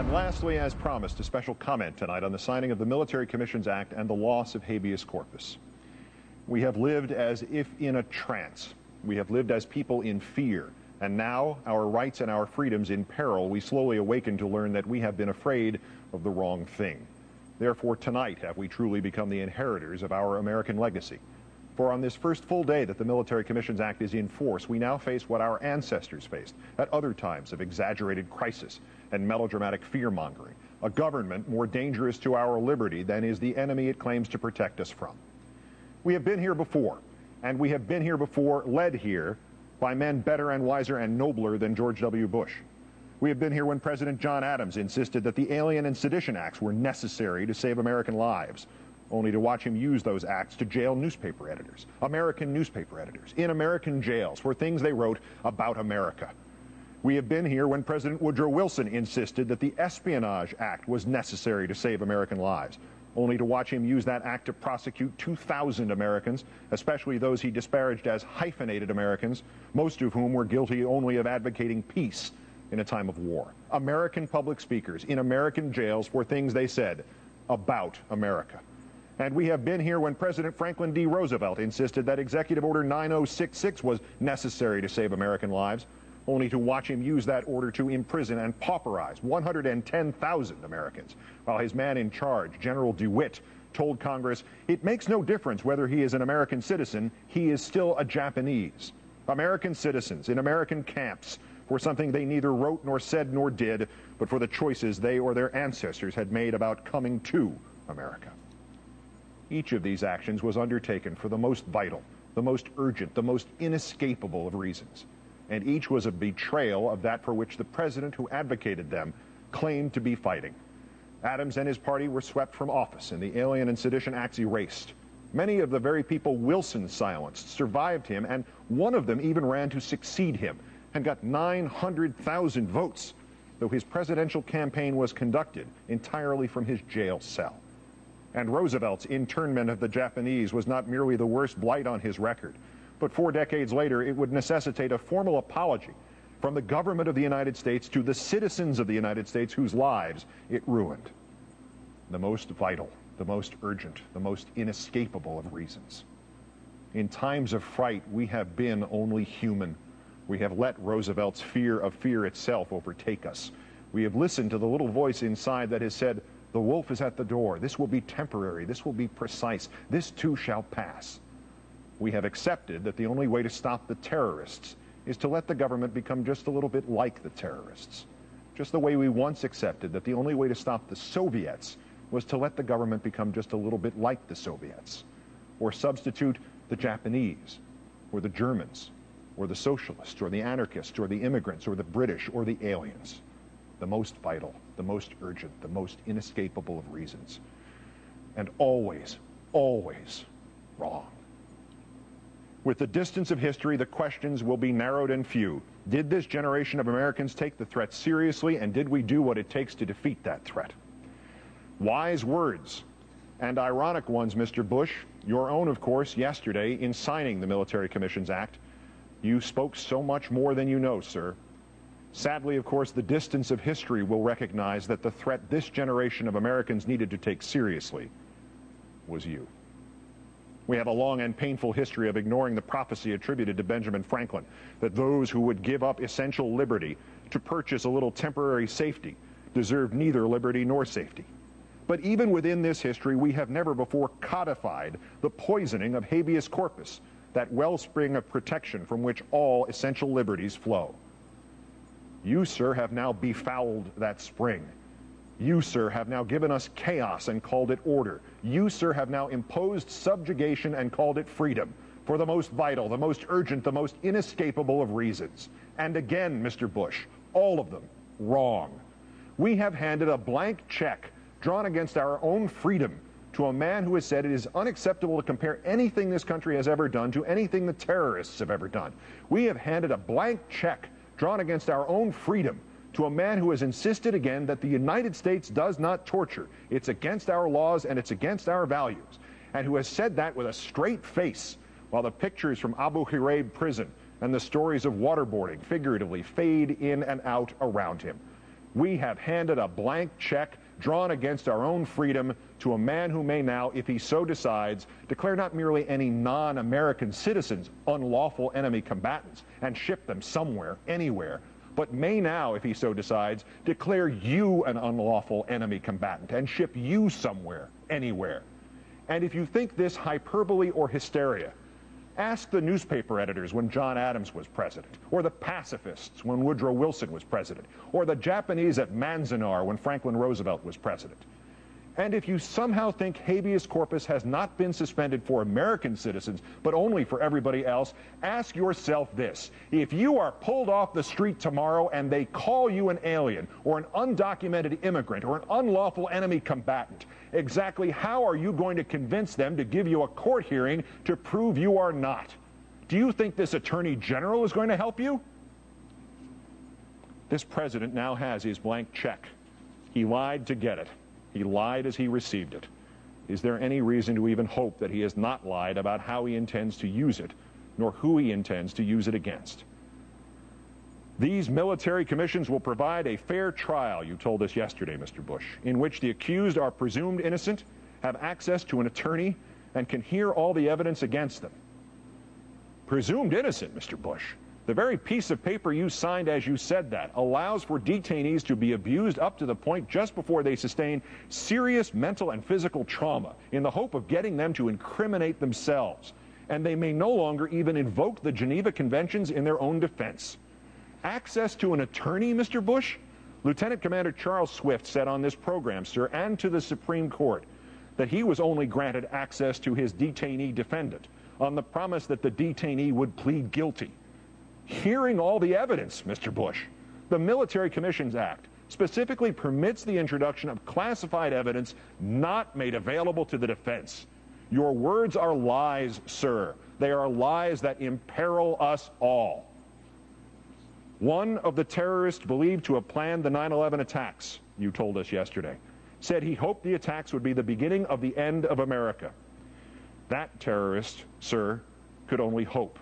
And lastly, as promised, a special comment tonight on the signing of the Military Commissions Act and the loss of habeas corpus. We have lived as if in a trance. We have lived as people in fear. And now, our rights and our freedoms in peril, we slowly awaken to learn that we have been afraid of the wrong thing. Therefore, tonight have we truly become the inheritors of our American legacy. For on this first full day that the Military Commissions Act is in force, we now face what our ancestors faced at other times of exaggerated crisis and melodramatic fear-mongering, a government more dangerous to our liberty than is the enemy it claims to protect us from. We have been here before, and we have been here before, led here by men better and wiser and nobler than George W. Bush. We have been here when President John Adams insisted that the Alien and Sedition Acts were necessary to save American lives, only to watch him use those acts to jail newspaper editors, American newspaper editors, in American jails for things they wrote about America. We have been here when President Woodrow Wilson insisted that the Espionage Act was necessary to save American lives, only to watch him use that act to prosecute 2,000 Americans, especially those he disparaged as hyphenated Americans, most of whom were guilty only of advocating peace in a time of war. American public speakers in American jails for things they said about America. And we have been here when President Franklin D. Roosevelt insisted that Executive Order 9066 was necessary to save American lives, only to watch him use that order to imprison and pauperize 110,000 Americans, while his man in charge, General DeWitt, told Congress, it makes no difference whether he is an American citizen, he is still a Japanese. American citizens in American camps for something they neither wrote nor said nor did, but for the choices they or their ancestors had made about coming to America. Each of these actions was undertaken for the most vital, the most urgent, the most inescapable of reasons. And each was a betrayal of that for which the president who advocated them claimed to be fighting. Adams and his party were swept from office and the Alien and Sedition Acts erased. Many of the very people Wilson silenced survived him, and one of them even ran to succeed him and got 900,000 votes, though his presidential campaign was conducted entirely from his jail cell. And Roosevelt's internment of the Japanese was not merely the worst blight on his record, but 4 decades later it would necessitate a formal apology from the government of the United States to the citizens of the United States whose lives it ruined. The most vital, the most urgent, the most inescapable of reasons. In times of fright, we have been only human. We have let Roosevelt's fear of fear itself overtake us. We have listened to the little voice inside that has said, the wolf is at the door. This will be temporary. This will be precise. This too shall pass. We have accepted that the only way to stop the terrorists is to let the government become just a little bit like the terrorists. Just the way we once accepted that the only way to stop the Soviets was to let the government become just a little bit like the Soviets, or substitute the Japanese, or the Germans, or the socialists, or the anarchists, or the immigrants, or the British, or the aliens. The most vital, the most urgent, the most inescapable of reasons. And always, always wrong. With the distance of history, the questions will be narrowed and few. Did this generation of Americans take the threat seriously, and did we do what it takes to defeat that threat? Wise words, and ironic ones, Mr. Bush, your own, of course, yesterday in signing the Military Commissions Act. You spoke so much more than you know, sir. Sadly, of course, the distance of history will recognize that the threat this generation of Americans needed to take seriously was you. We have a long and painful history of ignoring the prophecy attributed to Benjamin Franklin that those who would give up essential liberty to purchase a little temporary safety deserved neither liberty nor safety. But even within this history, we have never before codified the poisoning of habeas corpus, that wellspring of protection from which all essential liberties flow. You, sir, have now befouled that spring. You, sir, have now given us chaos and called it order. You, sir, have now imposed subjugation and called it freedom, for the most vital, the most urgent, the most inescapable of reasons. And again, Mr. Bush, all of them wrong. We have handed a blank check drawn against our own freedom to a man who has said it is unacceptable to compare anything this country has ever done to anything the terrorists have ever done. We have handed a blank check drawn against our own freedom to a man who has insisted again that the United States does not torture. It's against our laws and it's against our values. And who has said that with a straight face, while the pictures from Abu Ghraib prison and the stories of waterboarding figuratively fade in and out around him. We have handed a blank check drawn against our own freedom to a man who may now, if he so decides, declare not merely any non-American citizens unlawful enemy combatants and ship them somewhere, anywhere, but may now, if he so decides, declare you an unlawful enemy combatant and ship you somewhere, anywhere. And if you think this hyperbole or hysteria, ask the newspaper editors when John Adams was president, or the pacifists when Woodrow Wilson was president, or the Japanese at Manzanar when Franklin Roosevelt was president. And if you somehow think habeas corpus has not been suspended for American citizens, but only for everybody else, ask yourself this. If you are pulled off the street tomorrow and they call you an alien, or an undocumented immigrant, or an unlawful enemy combatant, exactly how are you going to convince them to give you a court hearing to prove you are not? Do you think this Attorney General is going to help you? This president now has his blank check. He lied to get it. He lied as he received it. Is there any reason to even hope that he has not lied about how he intends to use it, nor who he intends to use it against? These military commissions will provide a fair trial, you told us yesterday, Mr. Bush, in which the accused are presumed innocent, have access to an attorney, and can hear all the evidence against them. Presumed innocent, Mr. Bush. The very piece of paper you signed as you said that allows for detainees to be abused up to the point just before they sustain serious mental and physical trauma in the hope of getting them to incriminate themselves. And they may no longer even invoke the Geneva Conventions in their own defense. Access to an attorney, Mr. Bush? Lieutenant Commander Charles Swift said on this program, sir, and to the Supreme Court, that he was only granted access to his detainee defendant on the promise that the detainee would plead guilty. Hearing all the evidence, Mr. Bush, the Military Commissions Act specifically permits the introduction of classified evidence not made available to the defense. Your words are lies, sir. They are lies that imperil us all. One of the terrorists believed to have planned the 9/11 attacks, you told us yesterday, said he hoped the attacks would be the beginning of the end of America. That terrorist, sir, could only hope.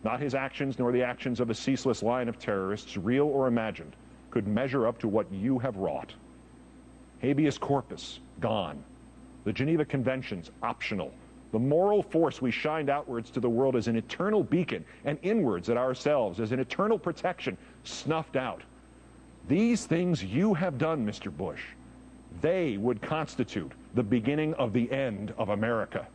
Not his actions, nor the actions of a ceaseless line of terrorists, real or imagined, could measure up to what you have wrought. Habeas corpus, gone. The Geneva Conventions, optional. The moral force we shined outwards to the world as an eternal beacon, and inwards at ourselves as an eternal protection, snuffed out. These things you have done, Mr. Bush, they would constitute the beginning of the end of America.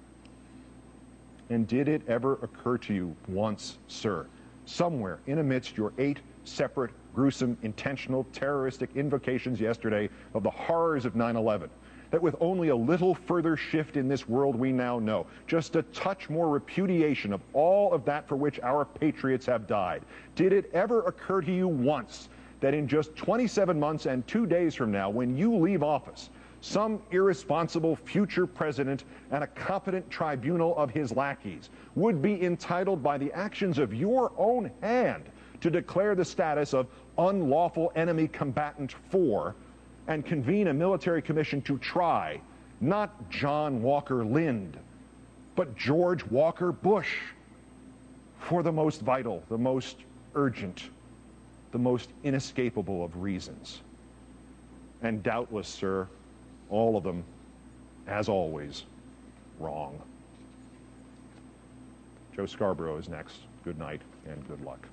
And did it ever occur to you once, sir, somewhere in amidst your 8 separate, gruesome, intentional, terroristic invocations yesterday of the horrors of 9/11, that with only a little further shift in this world we now know, just a touch more repudiation of all of that for which our patriots have died, did it ever occur to you once that in just 27 months and 2 days from now, when you leave office, some irresponsible future president and a competent tribunal of his lackeys would be entitled by the actions of your own hand to declare the status of unlawful enemy combatant 4 and convene a military commission to try not John Walker Lind, but George Walker Bush for the most vital, the most urgent, the most inescapable of reasons. And doubtless, sir, all of them, as always, wrong. Joe Scarborough is next. Good night and good luck.